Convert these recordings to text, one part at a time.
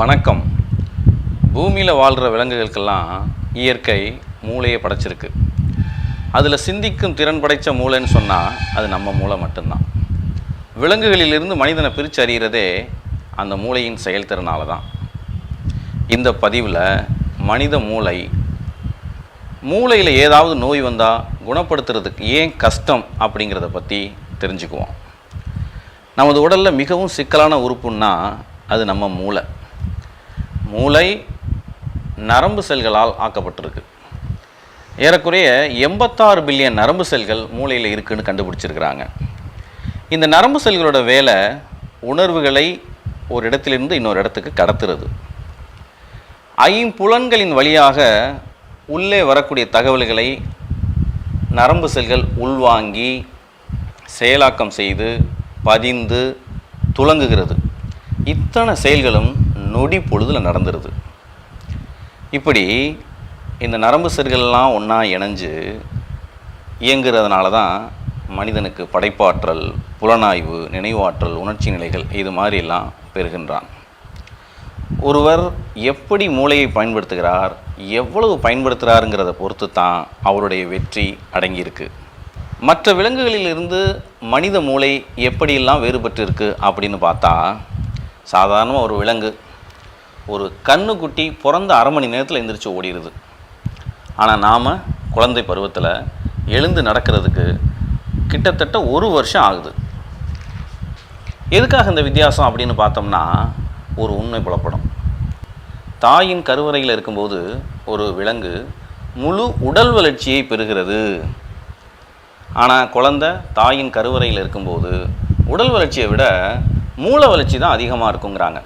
வணக்கம். பூமியில் வாழ்கிற விலங்குகளுக்கெல்லாம் இயற்கை மூளையை படைச்சிருக்கு. அதில் சிந்திக்கும் திறன் படைத்த மூளைன்னு சொன்னால் அது நம்ம மூளை மட்டும்தான். விலங்குகளிலிருந்து மனிதனை பிரித்து அறிகிறதே அந்த மூளையின் செயல்திறனால தான். இந்த பதிவில் மனித மூளையில் ஏதாவது நோய் வந்தால் குணப்படுத்துறதுக்கு ஏன் கஷ்டம் அப்படிங்கிறத பற்றி தெரிஞ்சுக்குவோம். நமது உடலில் மிகவும் சிக்கலான உறுப்புன்னா அது நம்ம மூளை நரம்பு செல்களால் ஆக்கப்பட்டிருக்கு. ஏறக்குறைய 86 பில்லியன் நரம்பு செல்கள் மூளையில் இருக்குன்னு கண்டுபிடிச்சிருக்கிறாங்க. இந்த நரம்பு செல்களோட வேலை உணர்வுகளை ஒரு இடத்திலிருந்து இன்னொரு இடத்துக்கு கடத்துறது. ஐம்புலன்களின் வழியாக உள்ளே வரக்கூடிய தகவல்களை நரம்பு செல்கள் உள்வாங்கி செயலாக்கம் செய்து பதிந்து துலங்குகிறது. இத்தனை செயல்களும் நொடி பொழுதில் நடந்துருது. இப்படி இந்த நரம்பு செல்கள்லாம் ஒன்றா இணைஞ்சு இயங்குறதுனால தான் மனிதனுக்கு படைப்பாற்றல், புலனாய்வு, நினைவாற்றல், உணர்ச்சி நிலைகள் இது மாதிரிலாம் பெறுகின்றான். ஒருவர் எப்படி மூளையை பயன்படுத்துகிறார், எவ்வளவு பயன்படுத்துகிறாருங்கிறத பொறுத்து தான் அவருடைய வெற்றி அடங்கியிருக்கு. மற்ற விலங்குகளிலிருந்து மனித மூளை எப்படியெல்லாம் வேறுபட்டு இருக்குது அப்படின்னு பார்த்தா, சாதாரணமாக ஒரு விலங்கு ஒரு கன்றுக்குட்டி பிறந்த அரை மணி நேரத்தில் எந்திரிச்சு ஓடிடுது. ஆனால் நாம் குழந்தை பருவத்தில் எழுந்து நடக்கிறதுக்கு கிட்டத்தட்ட 1 வருஷம் ஆகுது. எதுக்காக இந்த வித்தியாசம் அப்படின்னு பார்த்தோம்னா ஒரு உண்மை புலப்படும். தாயின் கருவறையில் இருக்கும்போது ஒரு விலங்கு முழு உடல் வளர்ச்சியை பெறுகிறது. ஆனால் குழந்தை தாயின் கருவறையில் இருக்கும்போது உடல் வளர்ச்சியை விட மூளை வளர்ச்சி தான் அதிகமாக இருக்குங்கிறாங்க.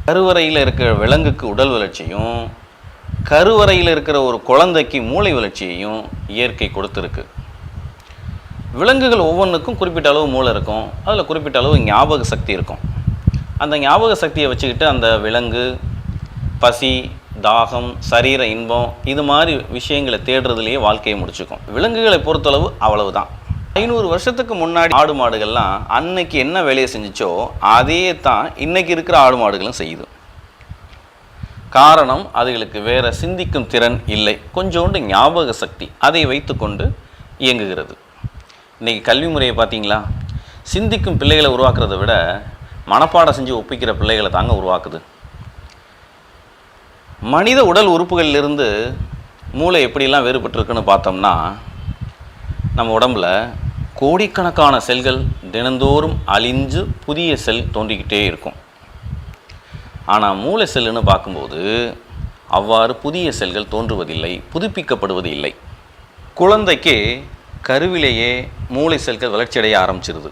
கருவறையில் இருக்கிற விலங்குக்கு உடல் வளர்ச்சியும் கருவறையில் இருக்கிற ஒரு குழந்தைக்கு மூளை வளர்ச்சியையும் இயற்கை கொடுத்துருக்கு. விலங்குகள் ஒவ்வொன்றுக்கும் குறிப்பிட்ட அளவு மூளை இருக்கும், அதில் குறிப்பிட்ட அளவு ஞாபக சக்தி இருக்கும். அந்த ஞாபக சக்தியை வச்சுக்கிட்டு அந்த விலங்கு பசி, தாகம், சரீர இன்பம் இது மாதிரி விஷயங்களை தேடுறதுலேயே வாழ்க்கையை முடிச்சுக்கும். விலங்குகளை பொறுத்தளவு அவ்வளவுதான். 500 வருஷத்துக்கு முன்னாடி ஆடு மாடுகள்லாம் அன்னைக்கு என்ன வேலையை செஞ்சிச்சோ அதே தான் இன்றைக்கி இருக்கிற ஆடு மாடுகளும் செய்யுது. காரணம், அதுகளுக்கு வேறு சிந்திக்கும் திறன் இல்லை, கொஞ்சோண்டு ஞாபக சக்தி அதை வைத்து கொண்டு இயங்குகிறது. இன்றைக்கி கல்வி முறையை பார்த்தீங்களா, சிந்திக்கும் பிள்ளைகளை உருவாக்குறதை விட மனப்பாடம் செஞ்சு ஒப்பிக்கிற பிள்ளைகளை தாங்க உருவாக்குது. மனித உடல் உறுப்புகளிலிருந்து மூளை எப்படிலாம் வேறுபட்டிருக்குன்னு பார்த்தோம்னா, நம்ம உடம்பில் கோடிக்கணக்கான செல்கள் தினந்தோறும் அழிஞ்சு புதிய செல் தோன்றிக்கிட்டே இருக்கும். ஆனால் மூளை செல்லுன்னு பார்க்கும்போது அவ்வாறு புதிய செல்கள் தோன்றுவதில்லை, புதுப்பிக்கப்படுவது இல்லை. குழந்தைக்கு கருவிலேயே மூளை செல்கள் வளர்ச்சியடைய ஆரம்பிச்சிருது.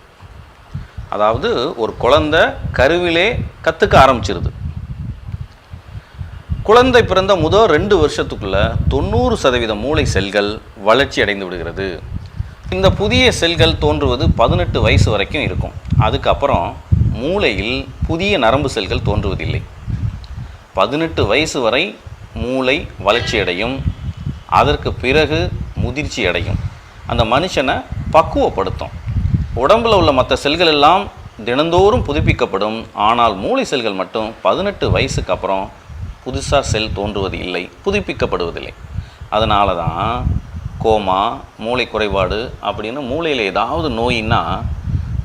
அதாவது ஒரு குழந்தை கருவிலே கற்றுக்க ஆரம்பிச்சிருது. குழந்தை பிறந்த முதல் 2 வருஷத்துக்குள்ளே 90% மூளை செல்கள் வளர்ச்சி அடைந்து விடுகிறது. இந்த புதிய செல்கள் தோன்றுவது 18 வயசு வரைக்கும் இருக்கும். அதுக்கப்புறம் மூளையில் புதிய நரம்பு செல்கள் தோன்றுவதில்லை. 18 வயசு வரை மூளை வளர்ச்சி அடையும். அதற்கு பிறகு முதிர்ச்சி அடையும். அந்த மனுஷனை பக்குவப்படுத்தும். உடம்பில் உள்ள மற்ற செல்கள் எல்லாம் தினந்தோறும் புதுப்பிக்கப்படும். ஆனால் மூளை செல்கள் மட்டும் 18 வயசுக்கு அப்புறம் புதுசாக செல் தோன்றுவது இல்லை, புதுப்பிக்கப்படுவதில்லை. அதனால தான் கோமா, மூளை குறைபாடு அப்படின்னு மூளையில் ஏதாவது நோயின்னா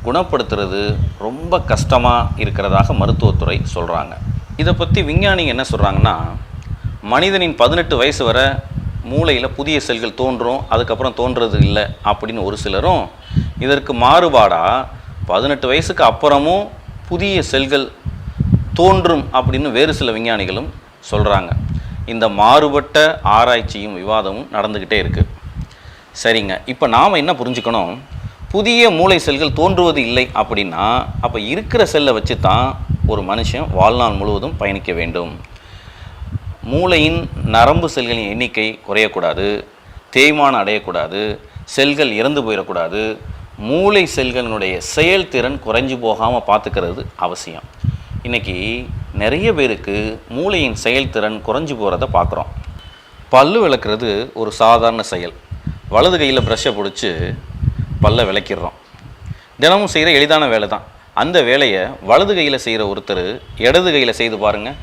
குணப்படுத்துறது ரொம்ப கஷ்டமாக இருக்கிறதாக மருத்துவத்துறை சொல்கிறாங்க. இதை பற்றி விஞ்ஞானிங்க என்ன சொல்கிறாங்கன்னா, மனிதனின் 18 வயசு வரை மூளையில் புதிய செல்கள் தோன்றும், அதுக்கப்புறம் தோன்றுறது இல்லை அப்படின்னு ஒரு சிலரும், இதற்கு மாறுபாடாக 18 வயசுக்கு அப்புறமும் புதிய செல்கள் தோன்றும் அப்படின்னு வேறு சில விஞ்ஞானிகளும் சொல்கிறாங்க. இந்த மாறுபட்ட ஆராய்ச்சியும் விவாதமும் நடந்துக்கிட்டே இருக்குது. சரிங்க, இப்போ நாம் என்ன புரிஞ்சுக்கணும், புதிய மூளை செல்கள் தோன்றுவது இல்லை அப்படின்னா அப்போ இருக்கிற செல்லை வச்சு தான் ஒரு மனுஷன் வாழ்நாள் முழுவதும் பயணிக்க வேண்டும். மூளையின் நரம்பு செல்களின் எண்ணிக்கை குறையக்கூடாது, தேய்மானம் அடையக்கூடாது, செல்கள் இறந்து போயிடக்கூடாது. மூளை செல்களினுடைய செயல்திறன் குறைஞ்சு போகாமல் பார்த்துக்கிறது அவசியம். இன்றைக்கி நிறைய பேருக்கு மூளையின் செயல்திறன் குறைஞ்சி போகிறத பார்க்குறோம். பல்லு விளக்குறது ஒரு சாதாரண செயல். வலது கையில் ப்ரஷ்ஷை பிடிச்சி பல்லை விளக்கிடுறோம். தினமும் செய்கிற எளிதான வேலை தான். அந்த வேலையை வலது கையில் செய்கிற ஒருத்தர் இடது கையில் செய்து பாருங்கள்,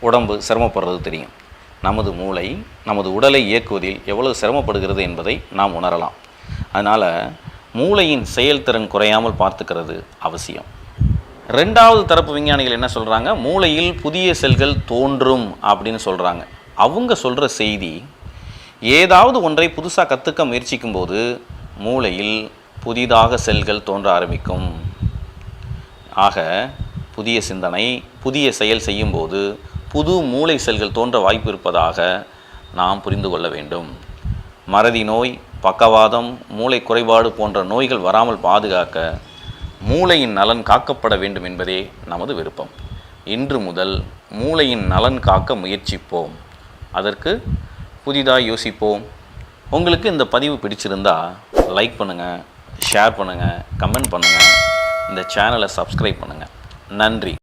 உடம்பு சிரமப்படுறது தெரியும். நமது மூளை நமது உடலை இயக்குவதில் எவ்வளவு சிரமப்படுகிறது என்பதை நாம் உணரலாம். அதனால் மூளையின் செயல்திறன் குறையாமல் பார்த்துக்கிறது அவசியம். ரெண்டாவது தரப்பு விஞ்ஞானிகள் என்ன சொல்கிறாங்க, மூளையில் புதிய செல்கள் தோன்றும் அப்படின்னு சொல்கிறாங்க. அவங்க சொல்கிற செய்தி, ஏதாவது ஒன்றை புதுசாக கற்றுக்க முயற்சிக்கும்போது மூளையில் புதிதாக செல்கள் தோன்ற ஆரம்பிக்கும். ஆக புதிய சிந்தனை, புதிய செயல் செய்யும்போது புது மூளை செல்கள் தோன்ற வாய்ப்பு இருப்பதாக நாம் புரிந்து கொள்ள வேண்டும். மறதி நோய், பக்கவாதம், மூளை குறைபாடு போன்ற நோய்கள் வராமல் பாதுகாக்க மூளையின் நலன் காக்கப்பட வேண்டும் என்பதே நமது விருப்பம். இன்று முதல் மூளையின் நலன் காக்க முயற்சிப்போம். அதற்கு புதிதாக யோசிப்போம். உங்களுக்கு இந்த பதிவு பிடிச்சிருந்தா லைக் பண்ணுங்கள், ஷேர் பண்ணுங்கள், கமெண்ட் பண்ணுங்கள், இந்த சேனலை சப்ஸ்கிரைப் பண்ணுங்கள். நன்றி.